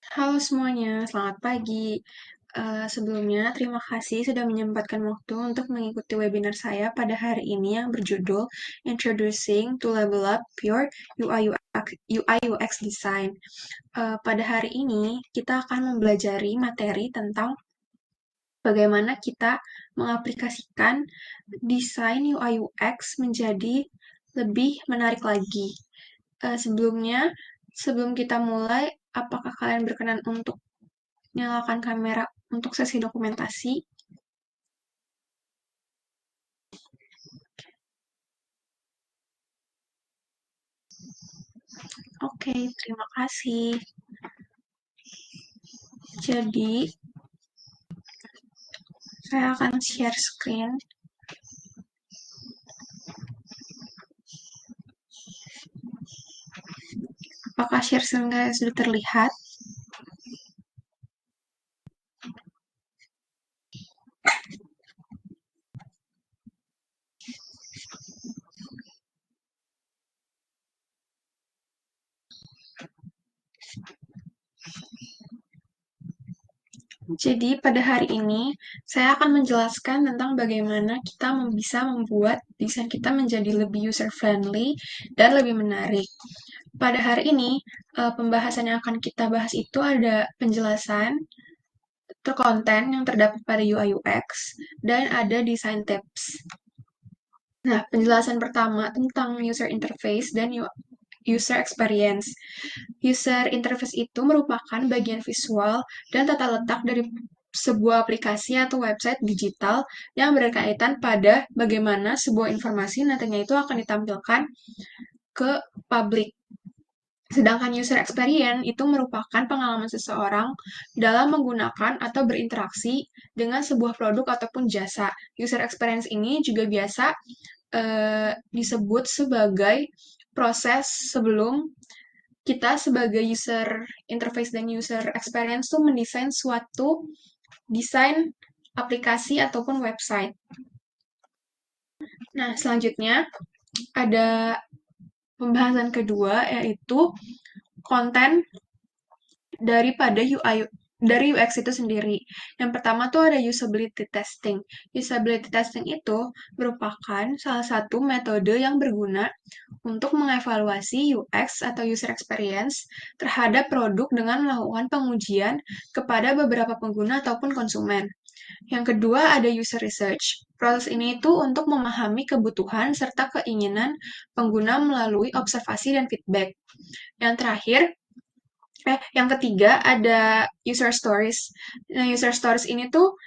Halo semuanya, selamat pagi. Sebelumnya, terima kasih sudah menyempatkan waktu untuk mengikuti webinar saya pada hari ini yang berjudul Introducing to Level Up Your UI UX Design. Pada hari ini, kita akan mempelajari materi tentang bagaimana kita mengaplikasikan desain UI UX menjadi lebih menarik lagi. Sebelumnya, sebelum kita mulai, apakah kalian berkenan untuk nyalakan kamera untuk sesi dokumentasi? Oke, terima kasih. Jadi, saya akan share screen. Apakah share screen kalian sudah terlihat? Jadi, pada hari ini, saya akan menjelaskan tentang bagaimana kita bisa membuat desain kita menjadi lebih user-friendly dan lebih menarik. Pada hari ini, pembahasan yang akan kita bahas itu ada penjelasan konten yang terdapat pada UI UX dan ada design tips. Nah, penjelasan pertama tentang user interface dan user experience. User interface itu merupakan bagian visual dan tata letak dari sebuah aplikasi atau website digital yang berkaitan pada bagaimana sebuah informasi nantinya itu akan ditampilkan ke publik. Sedangkan user experience itu merupakan pengalaman seseorang dalam menggunakan atau berinteraksi dengan sebuah produk ataupun jasa. User experience ini juga biasa disebut sebagai proses sebelum kita sebagai user interface dan user experience tuh mendesain suatu desain aplikasi ataupun website. Nah, selanjutnya ada pembahasan kedua yaitu konten daripada dari UX itu sendiri. Yang pertama tuh ada usability testing. Usability testing itu merupakan salah satu metode yang berguna untuk mengevaluasi UX atau user experience terhadap produk dengan melakukan pengujian kepada beberapa pengguna ataupun konsumen. Yang kedua ada user research. Proses ini itu untuk memahami kebutuhan serta keinginan pengguna melalui observasi dan feedback. Yang terakhir yang ketiga ada user stories. Nah, user stories ini tuh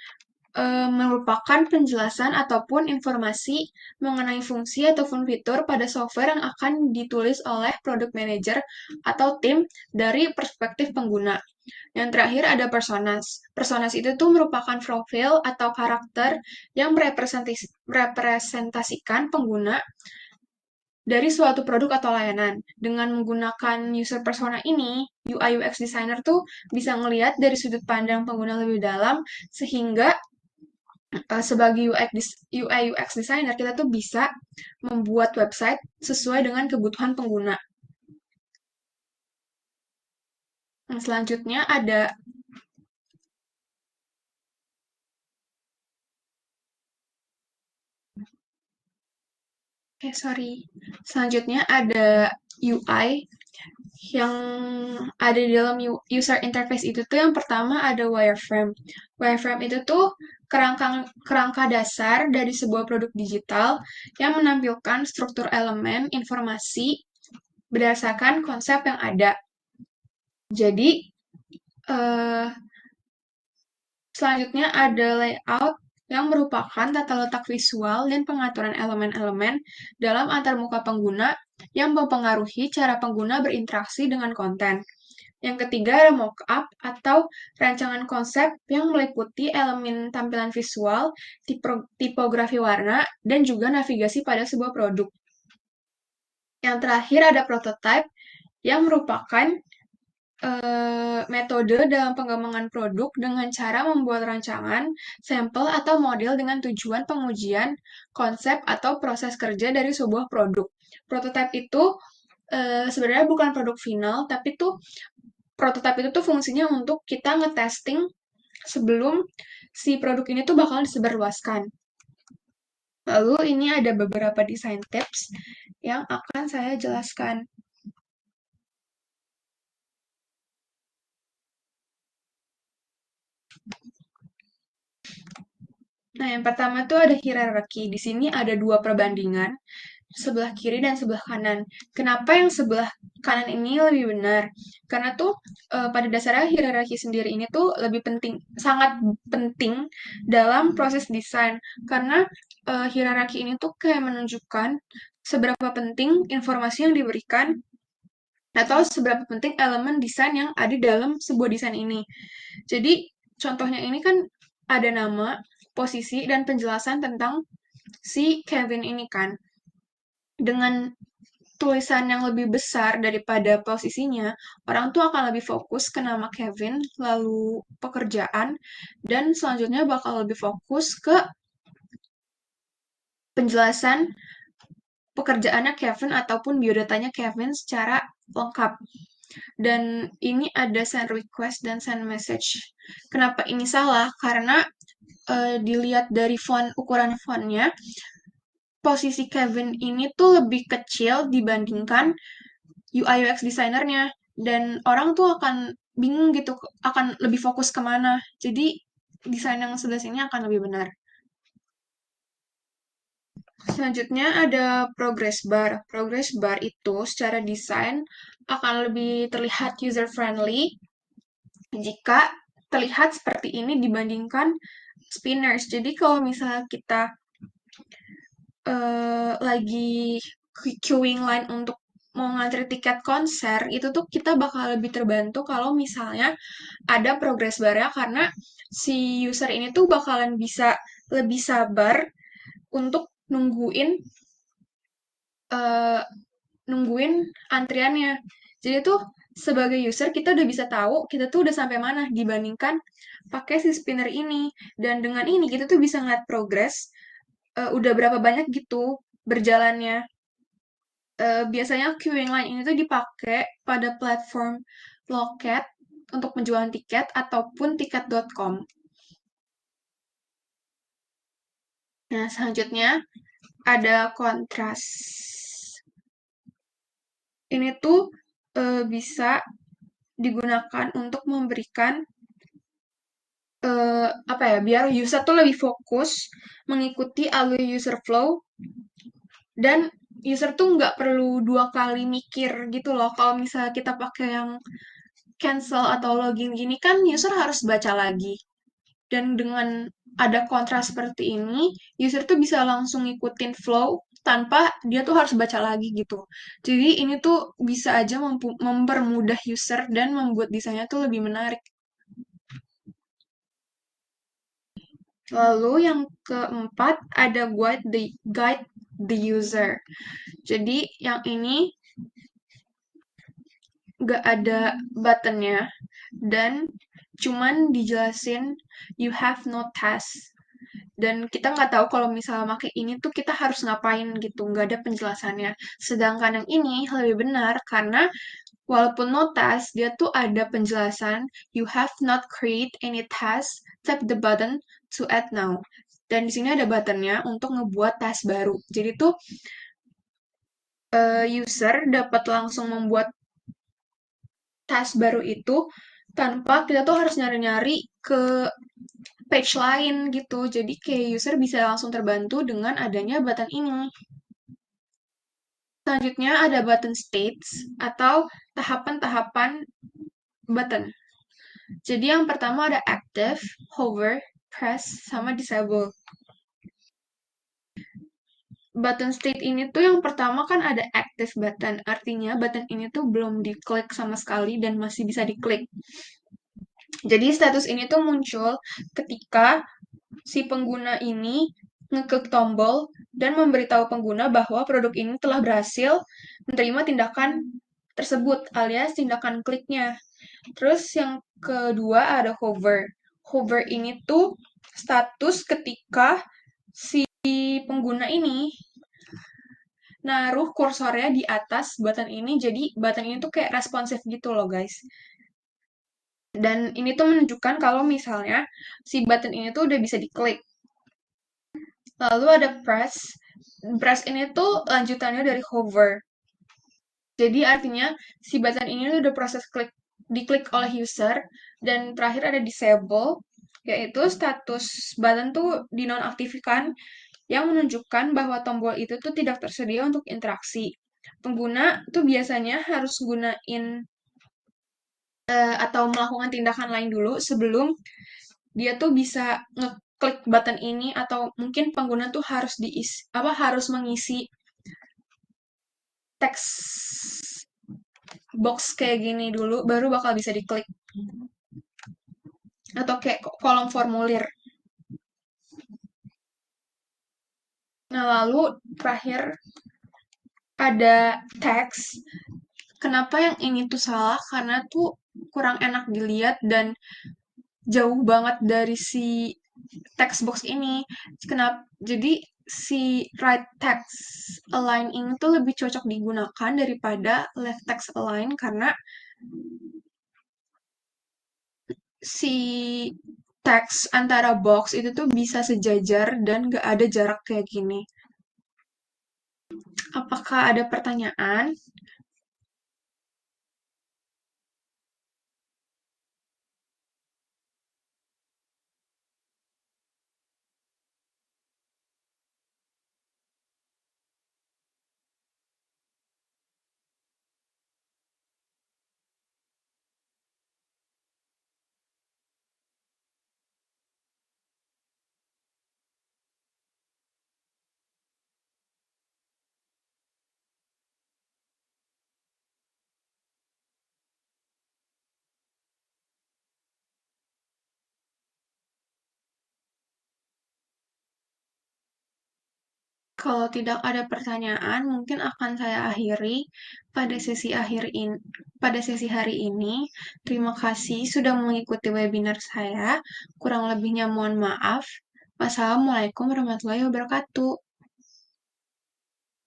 merupakan penjelasan ataupun informasi mengenai fungsi ataupun fitur pada software yang akan ditulis oleh product manager atau tim dari perspektif pengguna. Yang terakhir ada personas. Personas itu tuh merupakan profil atau karakter yang merepresentasikan pengguna dari suatu produk atau layanan. Dengan menggunakan user persona ini, UI UX designer tuh bisa ngelihat dari sudut pandang pengguna lebih dalam, sehingga sebagai UI UX designer, kita tuh bisa membuat website sesuai dengan kebutuhan pengguna. Nah, selanjutnya ada Selanjutnya ada UI yang ada di dalam user interface itu tuh yang pertama ada wireframe. Wireframe itu tuh kerangka dasar dari sebuah produk digital yang menampilkan struktur elemen informasi berdasarkan konsep yang ada. Jadi, eh, selanjutnya ada layout yang merupakan tata letak visual dan pengaturan elemen-elemen dalam antarmuka pengguna yang mempengaruhi cara pengguna berinteraksi dengan konten. Yang ketiga ada mockup atau rancangan konsep yang meliputi elemen tampilan visual, tipografi warna, dan juga navigasi pada sebuah produk. Yang terakhir ada prototype yang merupakan metode dalam pengembangan produk dengan cara membuat rancangan, sampel, atau model dengan tujuan pengujian konsep atau proses kerja dari sebuah produk. Prototype itu sebenarnya bukan produk final, tapi tuh prototipe itu tuh fungsinya untuk kita ngetesting sebelum si produk ini tuh bakal disebarluaskan. Lalu ini ada beberapa desain tips yang akan saya jelaskan. Nah, yang pertama tuh ada hierarki. Di sini ada dua perbandingan, sebelah kiri dan sebelah kanan. Kenapa yang sebelah kanan ini lebih benar? Karena tuh pada dasarnya hierarki sendiri ini tuh lebih penting, sangat penting dalam proses desain. Karena hierarki ini tuh kayak menunjukkan seberapa penting informasi yang diberikan atau seberapa penting elemen desain yang ada dalam sebuah desain ini. Jadi, contohnya ini kan ada nama, posisi, dan penjelasan tentang si Kevin ini kan. Dengan tulisan yang lebih besar daripada posisinya, orang tuh akan lebih fokus ke nama Kevin, lalu pekerjaan, dan selanjutnya bakal lebih fokus ke penjelasan pekerjaannya Kevin ataupun biodatanya Kevin secara lengkap. Dan ini ada send request dan send message. Kenapa ini salah? Karena dilihat dari ukuran fontnya, posisi Kevin ini tuh lebih kecil dibandingkan UI UX desainernya, dan orang tuh akan bingung gitu, akan lebih fokus kemana. Jadi desain yang sebelah sini akan lebih benar. Selanjutnya ada progress bar. Progress bar itu secara desain akan lebih terlihat user friendly jika terlihat seperti ini dibandingkan spinners. Jadi kalau misalnya kita lagi queuing line untuk mau ngantri tiket konser, itu tuh kita bakal lebih terbantu kalau misalnya ada progress bar-nya, karena si user ini tuh bakalan bisa lebih sabar untuk uh, nungguin antriannya. Jadi tuh sebagai user kita udah bisa tahu kita tuh udah sampai mana dibandingkan pakai si spinner ini. Dan dengan ini kita tuh bisa ngeliat progress udah berapa banyak gitu berjalannya. Biasanya queuing line ini tuh dipakai pada platform loket untuk penjualan tiket ataupun tiket.com. Nah, selanjutnya ada kontras. Ini tuh bisa digunakan untuk memberikan apa ya, biar user tuh lebih fokus mengikuti alur user flow, dan user tuh nggak perlu dua kali mikir gitu loh. Kalau misalnya kita pakai yang cancel atau login gini kan user harus baca lagi. Dan dengan ada kontras seperti ini, user tuh bisa langsung ngikutin flow tanpa dia tuh harus baca lagi gitu. Jadi ini tuh bisa aja mempermudah user dan membuat desainnya tuh lebih menarik. Lalu yang keempat ada guide the user. Jadi yang ini nggak ada buttonnya dan cuman dijelasin you have no task. Dan kita nggak tahu kalau misalnya pakai ini tuh kita harus ngapain gitu, nggak ada penjelasannya. Sedangkan yang ini lebih benar karena walaupun no task, dia tuh ada penjelasan you have not create any task, tap the button to add now. Dan di sini ada buttonnya untuk ngebuat task baru. Jadi tuh user dapat langsung membuat task baru itu tanpa kita tuh harus nyari-nyari ke page lain gitu. Jadi kayak user bisa langsung terbantu dengan adanya button ini. Selanjutnya ada button states atau tahapan-tahapan button. Jadi yang pertama ada active, hover, press, sama disable. Button state ini tuh yang pertama kan ada active button. Artinya button ini tuh belum diklik sama sekali dan masih bisa diklik. Jadi status ini tuh muncul ketika si pengguna ini ngeklik tombol dan memberitahu pengguna bahwa produk ini telah berhasil menerima tindakan tersebut alias tindakan kliknya. Terus yang kedua ada hover. Hover ini tuh status ketika si pengguna ini naruh kursornya di atas button ini, jadi button ini tuh kayak responsif gitu loh guys. Dan ini tuh menunjukkan kalau misalnya si button ini tuh udah bisa diklik. Lalu ada press. Press ini tuh lanjutannya dari hover. Jadi artinya si button ini tuh udah proses diklik oleh user. Dan terakhir ada disable, yaitu status button tuh dinonaktifkan yang menunjukkan bahwa tombol itu tuh tidak tersedia untuk interaksi. Pengguna tuh biasanya harus gunain atau melakukan tindakan lain dulu sebelum dia tuh bisa ngeklik button ini, atau mungkin pengguna tuh harus harus mengisi teks box kayak gini dulu baru bakal bisa diklik, atau kayak kolom formulir. Nah, lalu terakhir ada teks. Kenapa yang ini tuh salah? Karena tuh kurang enak dilihat dan jauh banget dari si text box ini. Kenapa? Jadi si right text align ini tuh lebih cocok digunakan daripada left text align, karena si teks antara box itu tuh bisa sejajar dan gak ada jarak kayak gini. Apakah ada pertanyaan? Kalau tidak ada pertanyaan, mungkin akan saya akhiri pada pada sesi hari ini. Terima kasih sudah mengikuti webinar saya. Kurang lebihnya mohon maaf. Wassalamualaikum warahmatullahi wabarakatuh.